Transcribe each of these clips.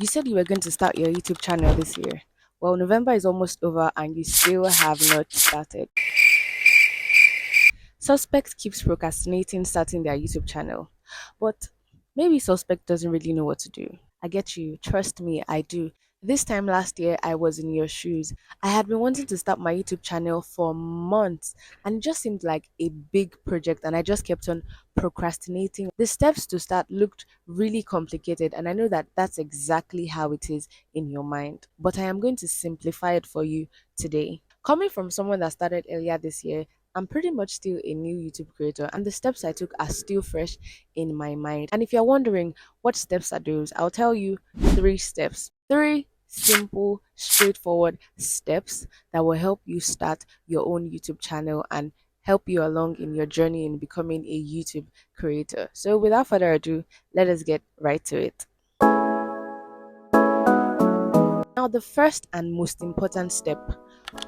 You said you were going to start your YouTube channel this year. Well, November is almost over and you still have not started. Suspect keeps procrastinating starting their YouTube channel, but maybe Suspect doesn't really know what to do. I get you. Trust me, I do. This time last year, I was in your shoes. I had been wanting to start my YouTube channel for months, and it just seemed like a big project, and I just kept on procrastinating. The steps to start looked really complicated, and I know that that's exactly how it is in your mind. But I am going to simplify it for you today. Coming from someone that started earlier this year, I'm pretty much still a new YouTube creator, and the steps I took are still fresh in my mind. And if you're wondering what steps are those, I'll tell you three steps. Three simple, straightforward steps that will help you start your own YouTube channel and help you along in your journey in becoming a YouTube creator. So, without further ado, let us get right to it. Now, the first and most important step,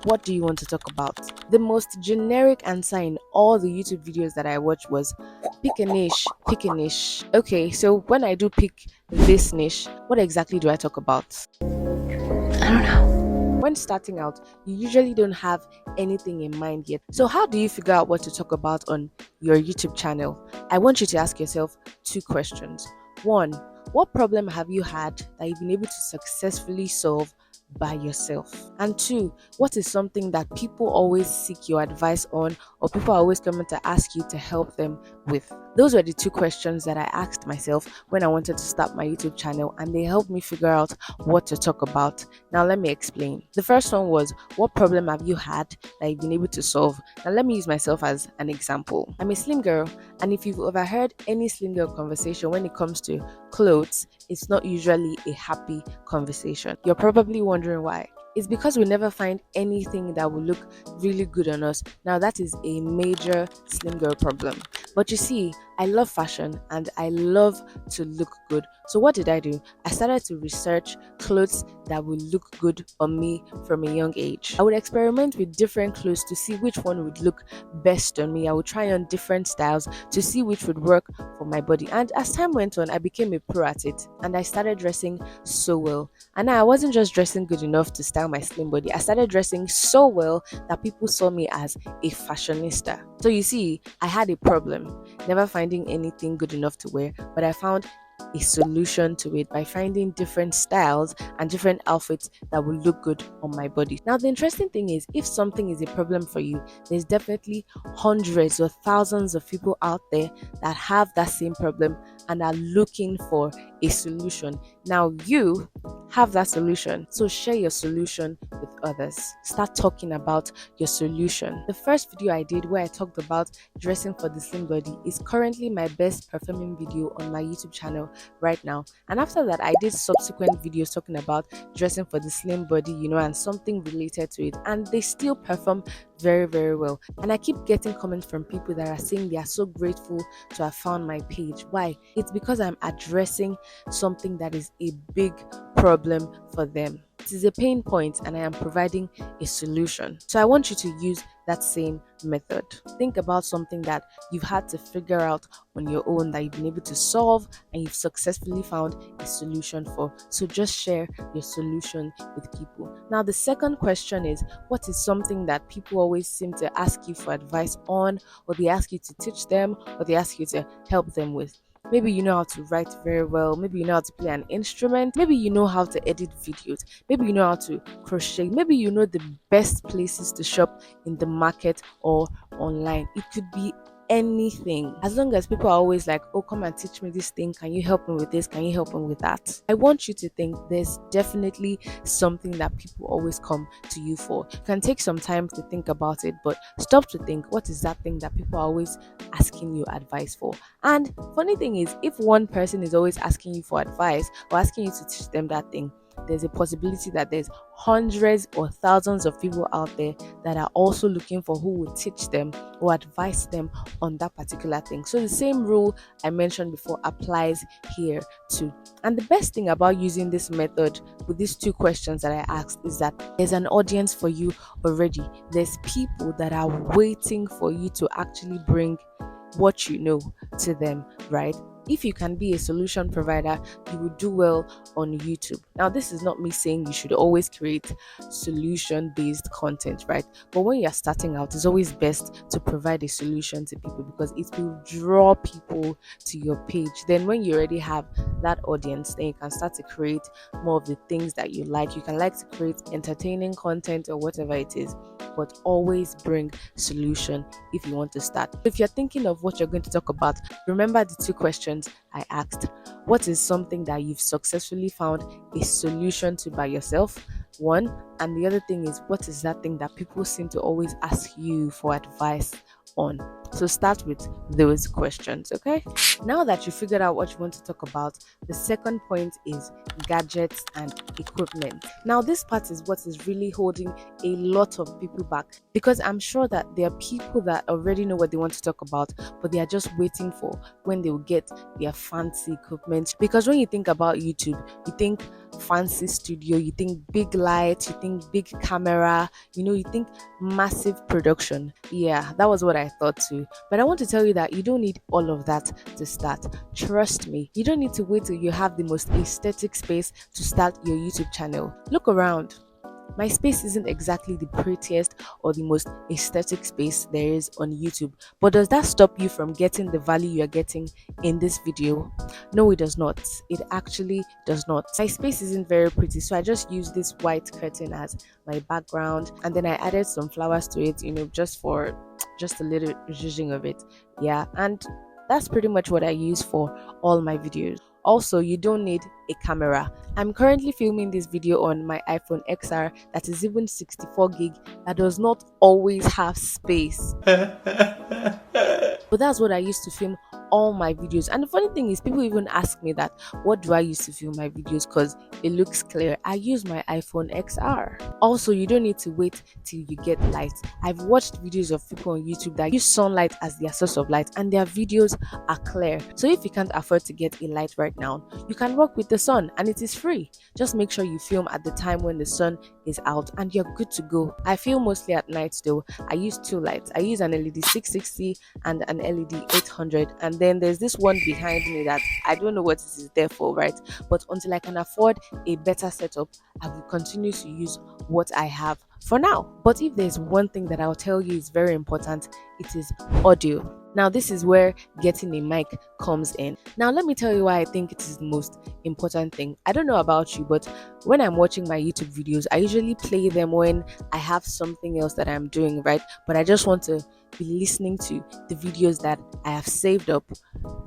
what do you want to talk about? The most generic answer in all the YouTube videos that I watched was pick a niche, pick a niche. Okay, so when I do pick this niche, what exactly do I talk about? I don't know. When starting out, you usually don't have anything in mind yet. So, how do you figure out what to talk about on your YouTube channel? I want you to ask yourself two questions. One, what problem have you had that you've been able to successfully solve by yourself? And two, what is something that people always seek your advice on, or people are always coming to ask you to help them with? Those were the two questions that I asked myself when I wanted to start my YouTube channel, and they helped me figure out what to talk about. Now, let me explain. The first one was, what problem have you had that you've been able to solve? Now, let me use myself as an example. I'm a slim girl, and if you've overheard any slim girl conversation when it comes to clothes, it's not usually a happy conversation. You're probably wondering why. It's because we never find anything that will look really good on us. Now, that is a major slim girl problem. But you see, I love fashion and I love to look good. So, what did I do? I started to research clothes that would look good on me from a young age. I would experiment with different clothes to see which one would look best on me. I would try on different styles to see which would work for my body. And as time went on, I became a pro at it and I started dressing so well. And I wasn't just dressing good enough to style my slim body. I started dressing so well that people saw me as a fashionista. So you see, I had a problem, never finding anything good enough to wear, but I found a solution to it by finding different styles and different outfits that will look good on my body. Now, the interesting thing is, if something is a problem for you, there's definitely hundreds or thousands of people out there that have that same problem and are looking for a solution. Now, you have that solution, so share your solution with others. Start talking about your solution. The first video I did where I talked about dressing for the slim body is currently my best performing video on my YouTube channel right now. And after that, I did subsequent videos talking about dressing for the slim body, and something related to it, and they still perform very, very well. And I keep getting comments from people that are saying they are so grateful to have found my page. Why? It's because I'm addressing something that is a big problem for them. It is a pain point and I am providing a solution. So I want you to use that same method. Think about something that you've had to figure out on your own that you've been able to solve and you've successfully found a solution for. So just share your solution with people. Now, the second question is, what is something that people always seem to ask you for advice on, or they ask you to teach them, or they ask you to help them with? Maybe you know how to write very well. Maybe you know how to play an instrument. Maybe you know how to edit videos. Maybe you know how to crochet. Maybe you know the best places to shop in the market or online. It could be anything. As long as people are always like, oh, come and teach me this thing. Can you help me with this? Can you help me with that? I want you to think there's definitely something that people always come to you for. You can take some time to think about it, but stop to think, what is that thing that people are always asking you advice for? And funny thing is, if one person is always asking you for advice or asking you to teach them that thing, there's a possibility that there's hundreds or thousands of people out there that are also looking for who will teach them or advise them on that particular thing. So the same rule I mentioned before applies here too. And the best thing about using this method with these two questions that I asked is that there's an audience for you already. There's people that are waiting for you to actually bring what you know to them, right? If you can be a solution provider, you will do well on YouTube. Now, this is not me saying you should always create solution based content, right? But when you're starting out, it's always best to provide a solution to people because it will draw people to your page. Then, when you already have that audience, then you can start to create more of the things that you like. You can like to create entertaining content or whatever it is, but always bring solution if you want to start. If you're thinking of what you're going to talk about, remember the two questions I asked. What is something that you've successfully found a solution to by yourself? One, and the other thing is, what is that thing that people seem to always ask you for advice on? So start with those questions, okay? Now that you figured out what you want to talk about, the second point is gadgets and equipment. Now, this part is what is really holding a lot of people back because I'm sure that there are people that already know what they want to talk about, but they are just waiting for when they will get their fancy equipment. Because when you think about YouTube, you think fancy studio, you think big lights, you think big camera, you think massive production. Yeah, that was what I thought too. But I want to tell you that you don't need all of that to start. Trust me, you don't need to wait till you have the most aesthetic space to start your YouTube channel. Look around. My space isn't exactly the prettiest or the most aesthetic space there is on YouTube, but does that stop you from getting the value you're getting in this video? No, it does not. It actually does not. My space isn't very pretty, so I just use this white curtain as my background, and then I added some flowers to it, just a little zhuzhing of it. Yeah, and that's pretty much what I use for all my videos. Also, you don't need a camera. I'm currently filming this video on my iPhone XR that is even 64 gig that does not always have space. But that's what I used to film all my videos. And the funny thing is, people even ask me that, what do I use to film my videos? Because it looks clear. I use my iPhone XR. Also, you don't need to wait till you get light. I've watched videos of people on YouTube that use sunlight as their source of light, and their videos are clear. So if you can't afford to get a light right now, you can work with the sun, and it is free. Just make sure you film at the time when the sun is out and you're good to go. I film mostly at night though. I use two lights. I use an LED 660 and an LED 800, and then there's this one behind me that I don't know what it is there for, right? But until I can afford a better setup, I will continue to use what I have for now. But if there's one thing that I'll tell you is very important, it is audio. Now, this is where getting a mic comes in. Now, let me tell you why I think it is the most important thing. I don't know about you, but when I'm watching my YouTube videos, I usually play them when I have something else that I'm doing, right? But I just want to be listening to the videos that I have saved up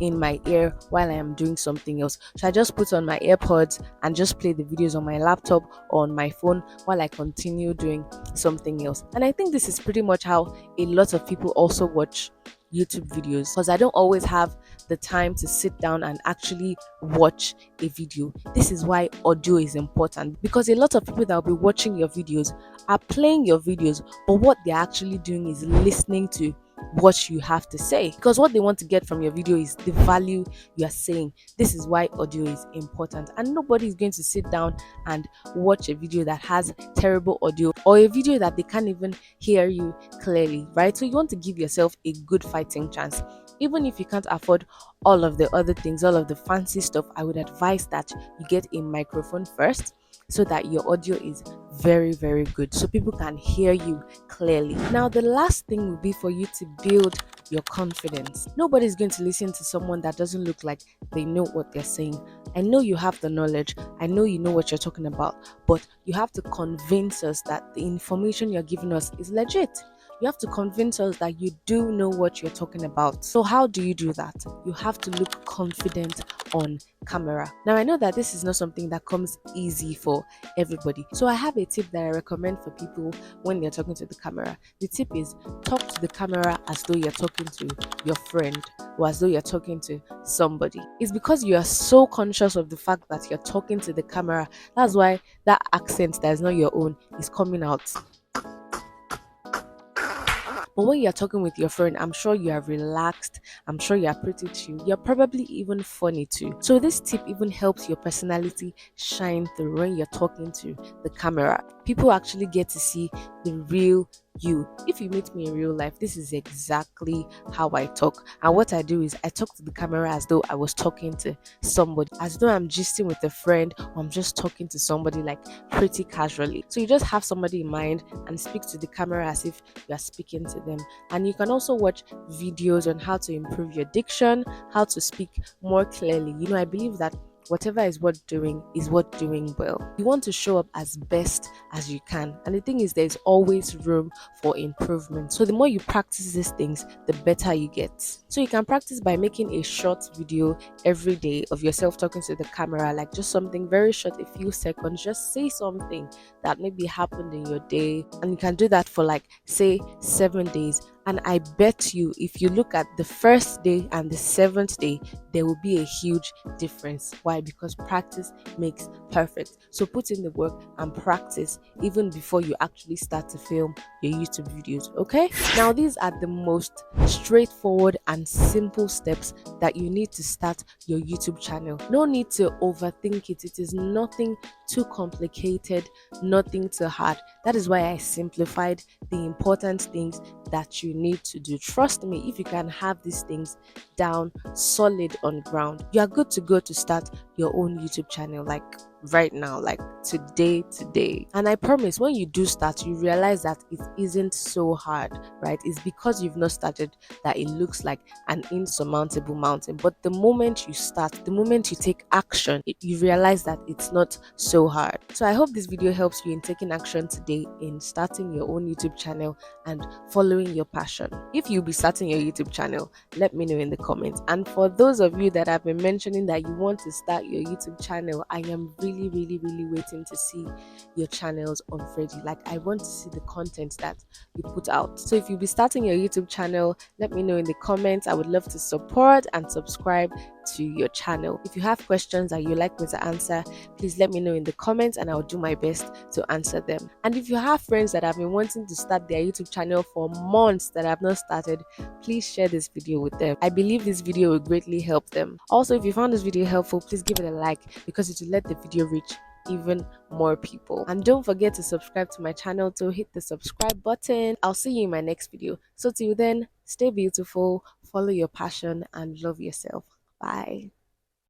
in my ear while I am doing something else. So I just put on my AirPods and just play the videos on my laptop or on my phone while I continue doing something else. And I think this is pretty much how a lot of people also watch YouTube videos, because I don't always have the time to sit down and actually watch a video. This is why audio is important, because a lot of people that will be watching your videos are playing your videos, but what they're actually doing is listening to what you have to say, because what they want to get from your video is the value you are saying. This is why audio is important, and nobody is going to sit down and watch a video that has terrible audio or a video that they can't even hear you clearly, right? So you want to give yourself a good fighting chance. Even if you can't afford all of the other things, all of the fancy stuff, I would advise that you get a microphone first, so that your audio is very, very good, so people can hear you clearly. Now, the last thing will be for you to build your confidence. Nobody's going to listen to someone that doesn't look like they know what they're saying. I know you have the knowledge, I know you know what you're talking about, but you have to convince us that the information you're giving us is legit. You have to convince us that you do know what you're talking about. So how do you do that? You have to look confident on camera. Now, I know that this is not something that comes easy for everybody. So I have a tip that I recommend for people when they're talking to the camera. The tip is, talk to the camera as though you're talking to your friend or as though you're talking to somebody. It's because you are so conscious of the fact that you're talking to the camera. That's why that accent that is not your own is coming out. But when you're talking with your friend, I'm sure you are relaxed. I'm sure you are pretty chill. You're probably even funny too. So this tip even helps your personality shine through when you're talking to the camera. People actually get to see the real you. If you meet me in real life, this is exactly how I talk. And what I do is I talk to the camera as though I was talking to somebody, as though I'm gisting with a friend, or I'm just talking to somebody like pretty casually. So you just have somebody in mind and speak to the camera as if you are speaking to them. And you can also watch videos on how to improve your diction, how to speak more clearly. I believe that whatever is worth doing is worth doing well. You want to show up as best as you can. And the thing is, there's always room for improvement. So the more you practice these things, the better you get. So you can practice by making a short video every day of yourself talking to the camera, like just something very short, a few seconds. Just say something that maybe happened in your day. And you can do that for like, say, 7 days. And I bet you, if you look at the first day and the seventh day, there will be a huge difference. Why? Because practice makes perfect. So put in the work and practice even before you actually start to film your YouTube videos. Okay? Now, these are the most straightforward and simple steps that you need to start your YouTube channel. No need to overthink it. It is nothing too complicated, nothing too hard. That is why I simplified the important things that you need to do. Trust me, if you can have these things down solid on ground, you are good to go to start your own YouTube channel, like right now, like today. And I promise, when you do start, you realize that it isn't so hard, right? It's because you've not started that it looks like an insurmountable mountain. But the moment you start, the moment you take action, you realize that it's not so hard. So I hope this video helps you in taking action today in starting your own YouTube channel and following your passion. If you'll be starting your YouTube channel, let me know in the comments. And for those of you that have been mentioning that you want to start your YouTube channel, I am really waiting to see your channels already. Like, I want to see the content that you put out. So if you'll be starting your YouTube channel, let me know in the comments. I would love to support and subscribe to your channel. If you have questions that you'd like me to answer, please let me know in the comments and I'll do my best to answer them. And if you have friends that have been wanting to start their YouTube channel for months that have not started, please share this video with them. I believe this video will greatly help them. Also, if you found this video helpful, please give it a like, because it will let the video reach even more people. And don't forget to subscribe to my channel, to hit the subscribe button. I'll see you in my next video. So till then, stay beautiful, follow your passion, and love yourself. Bye.